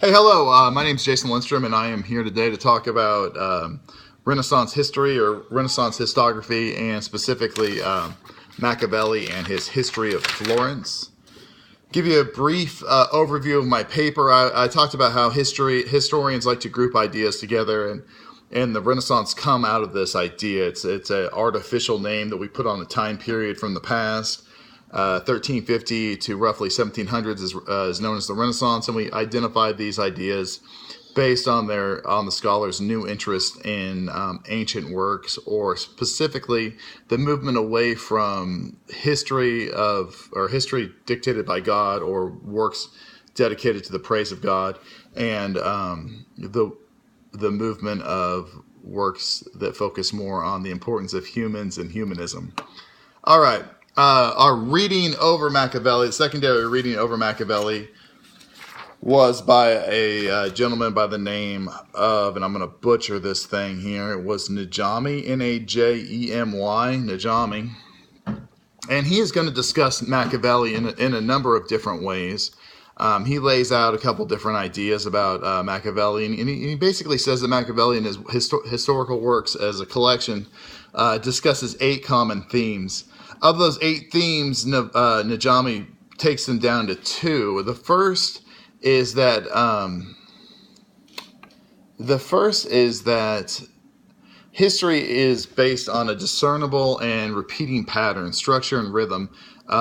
Hey, hello. My name is Jason Lindstrom, and I am here today to talk about Renaissance history or Renaissance histography, and specifically Machiavelli and his history of Florence. Give you a brief overview of my paper. I talked about how historians like to group ideas together, and the Renaissance come out of this idea. It's an artificial name that we put on a time period from the past. 1350 to roughly 1700s is known as the Renaissance, and we identified these ideas based on the scholars' new interest in ancient works, or specifically the movement away from history dictated by God, or works dedicated to the praise of God, and the movement of works that focus more on the importance of humans and humanism. All right. Our reading over Machiavelli, the secondary reading over Machiavelli, was by a gentleman by the name of, and I'm going to butcher this thing here, it was Najemi, Najemy, Najemi. And he is going to discuss Machiavelli in a number of different ways. He lays out a couple different ideas about Machiavelli, and he basically says that Machiavelli in his historical works as a collection discusses 8 common themes. Of those 8 themes, Najemi takes them down to 2. The first is that history is based on a discernible and repeating pattern. Structure and rhythm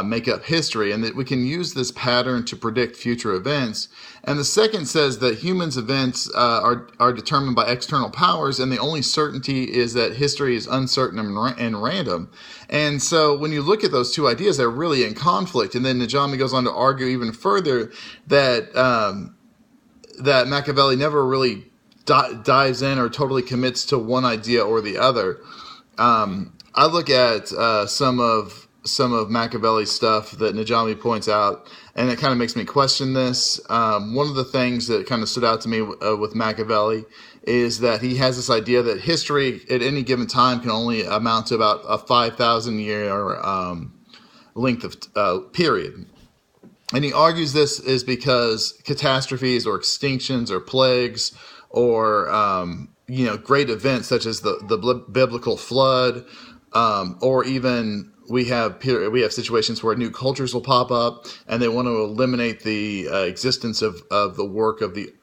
make up history, and that we can use this pattern to predict future events. And the second says that humans' events are determined by external powers, and the only certainty is that history is uncertain and random. And so when you look at those two ideas, they're really in conflict. And then Najemi goes on to argue even further that that Machiavelli never really dives in or totally commits to one idea or the other. I look at some of Machiavelli's stuff that Najemi points out, and it kind of makes me question this. One of the things that kind of stood out to me with Machiavelli is that he has this idea that history at any given time can only amount to about a 5,000 year length of period. And he argues this is because catastrophes or extinctions or plagues or great events such as the biblical flood, or even we have situations where new cultures will pop up and they want to eliminate the existence of the work of the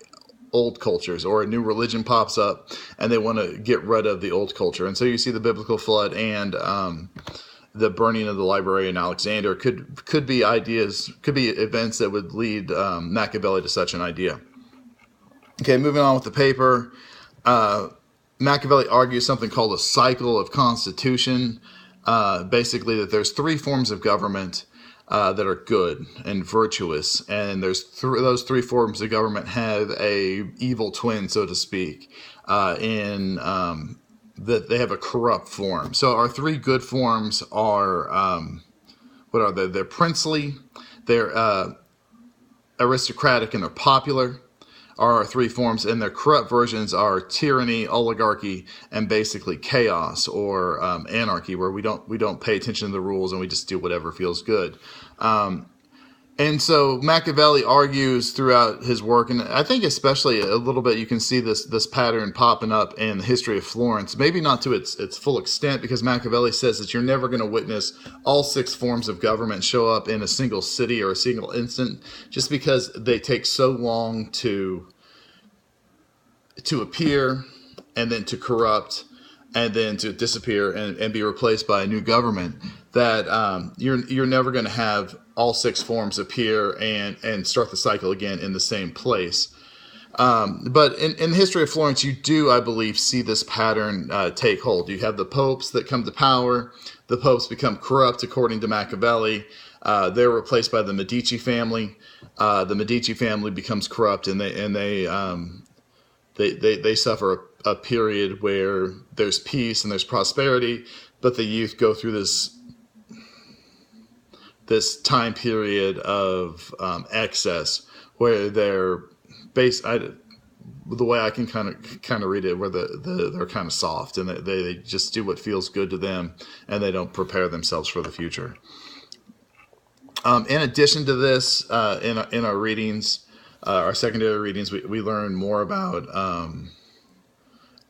old cultures, or a new religion pops up and they want to get rid of the old culture. And so you see the biblical flood and the burning of the library in Alexander could be events that would lead Machiavelli to such an idea. Okay, moving on with the paper. Machiavelli argues something called a cycle of constitution. Basically, that there's 3 forms of government that are good and virtuous, and those 3 forms of government have a evil twin, so to speak, in that they have a corrupt form. So our 3 good forms are what are they? They're princely, they're aristocratic, and they're popular. Are our 3 forms, and their corrupt versions are tyranny, oligarchy, and basically chaos or anarchy, where we don't pay attention to the rules and we just do whatever feels good. And so Machiavelli argues throughout his work, and I think especially a little bit you can see this pattern popping up in the history of Florence, maybe not to its full extent, because Machiavelli says that you're never going to witness all 6 forms of government show up in a single city or a single instant, just because they take so long to appear, and then to corrupt, and then to disappear and be replaced by a new government, that you're never going to have all 6 forms appear and start the cycle again in the same place. But in the history of Florence, you do, I believe, see this pattern take hold. You have the popes that come to power. The popes become corrupt, according to Machiavelli. They're replaced by the Medici family. The Medici family becomes corrupt, and they suffer a period where there's peace and there's prosperity, but the youth go through this time period of excess, where they're the way I can kind of read it, where they're kind of soft, and they just do what feels good to them, and they don't prepare themselves for the future. In addition to this, in our readings, our secondary readings, we learn more about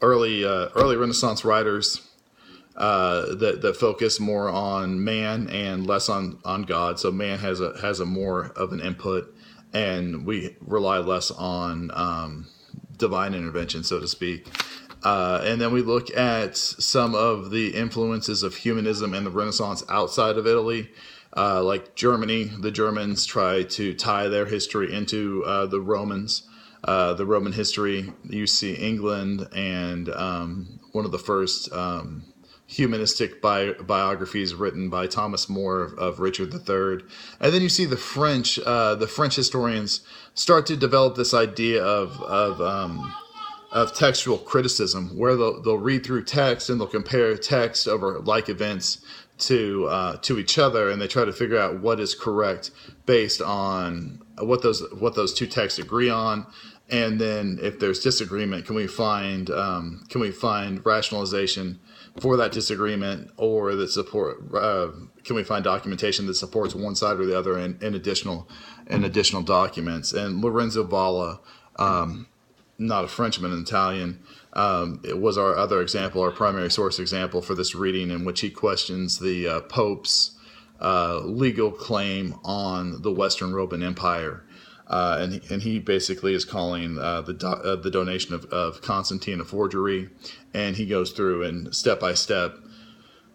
early Renaissance writers that focus more on man and less on God. So man has a more of an input, and we rely less on divine intervention, so to speak. And then we look at some of the influences of humanism and the Renaissance outside of Italy. Like Germany, the Germans try to tie their history into the Romans, the Roman history. You see England and one of the first humanistic biographies written by Thomas More of Richard III. And then you see the French historians start to develop this idea of textual criticism, where they'll read through text and they'll compare text over like events to each other, and they try to figure out what is correct based on what those two texts agree on. And then if there's disagreement, can we find rationalization for that disagreement, or that support? Can we find documentation that supports one side or the other in additional documents? And Lorenzo Valla, not a Frenchman, an Italian, it was our other example, our primary source example for this reading, in which he questions the Pope's legal claim on the Western Roman Empire. And he basically is calling the donation of Constantine a forgery, and he goes through and step by step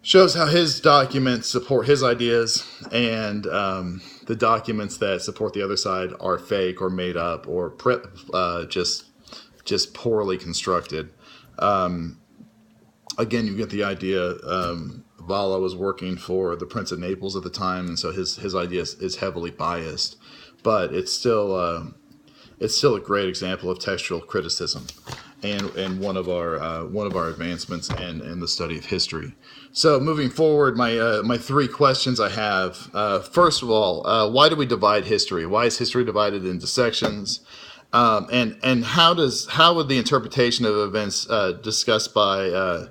shows how his documents support his ideas, and the documents that support the other side are fake or made up or just poorly constructed. Again, you get the idea. Valla was working for the Prince of Naples at the time, and so his idea is heavily biased. But it's still a great example of textual criticism, and one of our advancements in the study of history. So moving forward, my three questions I have. First of all, why do we divide history? Why is history divided into sections? And how would the interpretation of events discussed by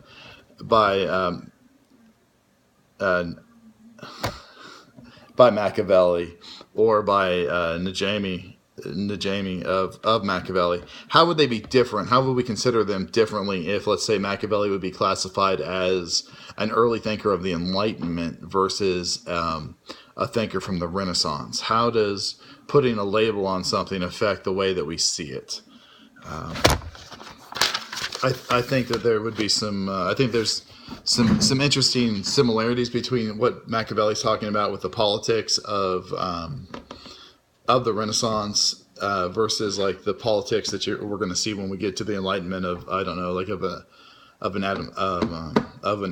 Machiavelli or by Najami of Machiavelli, how would they be different? How would we consider them differently if, let's say, Machiavelli would be classified as an early thinker of the Enlightenment versus a thinker from the Renaissance? How does putting a label on something affect the way that we see it? I think that there would be some. I think there's some interesting similarities between what Machiavelli's talking about with the politics of the Renaissance versus like the politics that we're going to see when we get to the Enlightenment of, I don't know, like of an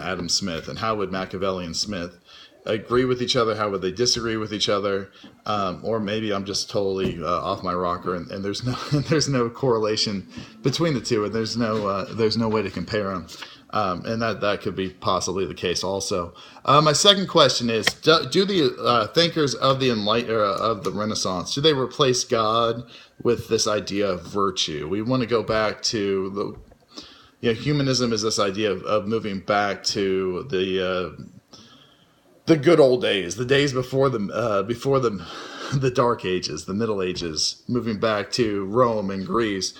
Adam Smith. And how would Machiavelli and Smith agree with each other? How would they disagree with each other? Or maybe I'm just totally off my rocker, and there's no correlation between the two, and there's no way to compare them. And that could be possibly the case also. My second question is: do the thinkers of the Renaissance, do they replace God with this idea of virtue? We want to go back to humanism is this idea of moving back to the good old days, the days before the Dark Ages, the Middle Ages, moving back to Rome and Greece.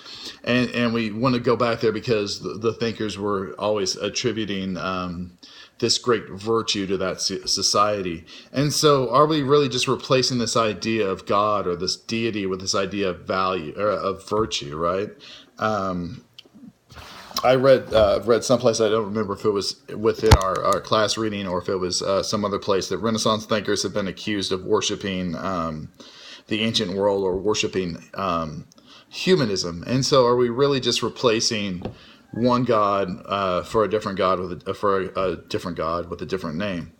And we want to go back there because the thinkers were always attributing this great virtue to that society. And so are we really just replacing this idea of God or this deity with this idea of value or of virtue, right? I read someplace, I don't remember if it was within our class reading or if it was some other place, that Renaissance thinkers have been accused of worshiping the ancient world or worshiping humanism. And so are we really just replacing one God for a different God with a different God with a different name?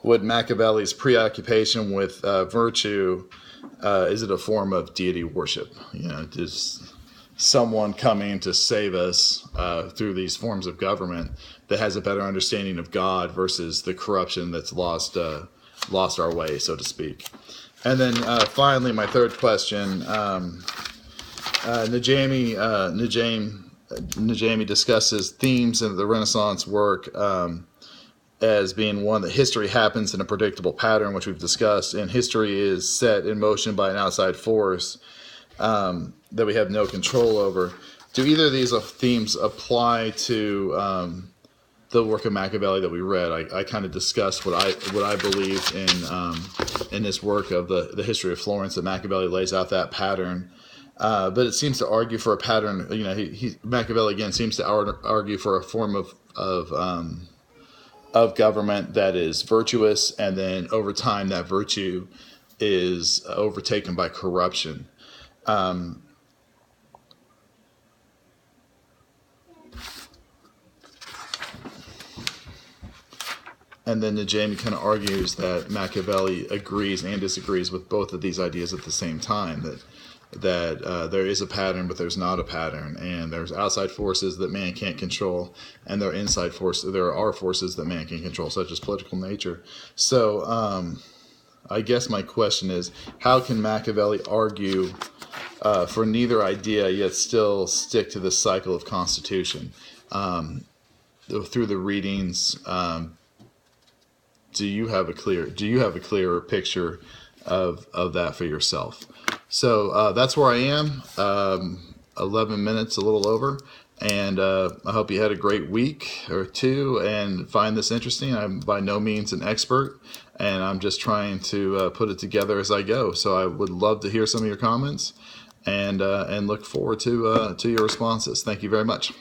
Would Machiavelli's preoccupation with virtue, is it a form of deity worship? Does someone coming to save us through these forms of government that has a better understanding of God versus the corruption that's lost our way, so to speak? And then finally, my third question, Najami discusses themes of the Renaissance work as being one that history happens in a predictable pattern, which we've discussed, and history is set in motion by an outside force that we have no control over. Do either of these themes apply to the work of Machiavelli that we read? I kind of discussed what I believe in this work of the history of Florence, that Machiavelli lays out that pattern. But it seems to argue for a pattern. Machiavelli again seems to argue for a form of government that is virtuous, and then over time that virtue is overtaken by corruption. And then Jamie kind of argues that Machiavelli agrees and disagrees with both of these ideas at the same time, that there is a pattern, but there's not a pattern, and there's outside forces that man can't control, and there are forces that man can control, such as political nature. So I guess my question is, how can Machiavelli argue for neither idea yet still stick to the cycle of constitution? Through the readings, do you have a clearer picture of that for yourself? So that's where I am. 11 minutes, a little over, and I hope you had a great week or two and find this interesting. I'm by no means an expert, and I'm just trying to put it together as I go. So I would love to hear some of your comments, and look forward to your responses. Thank you very much.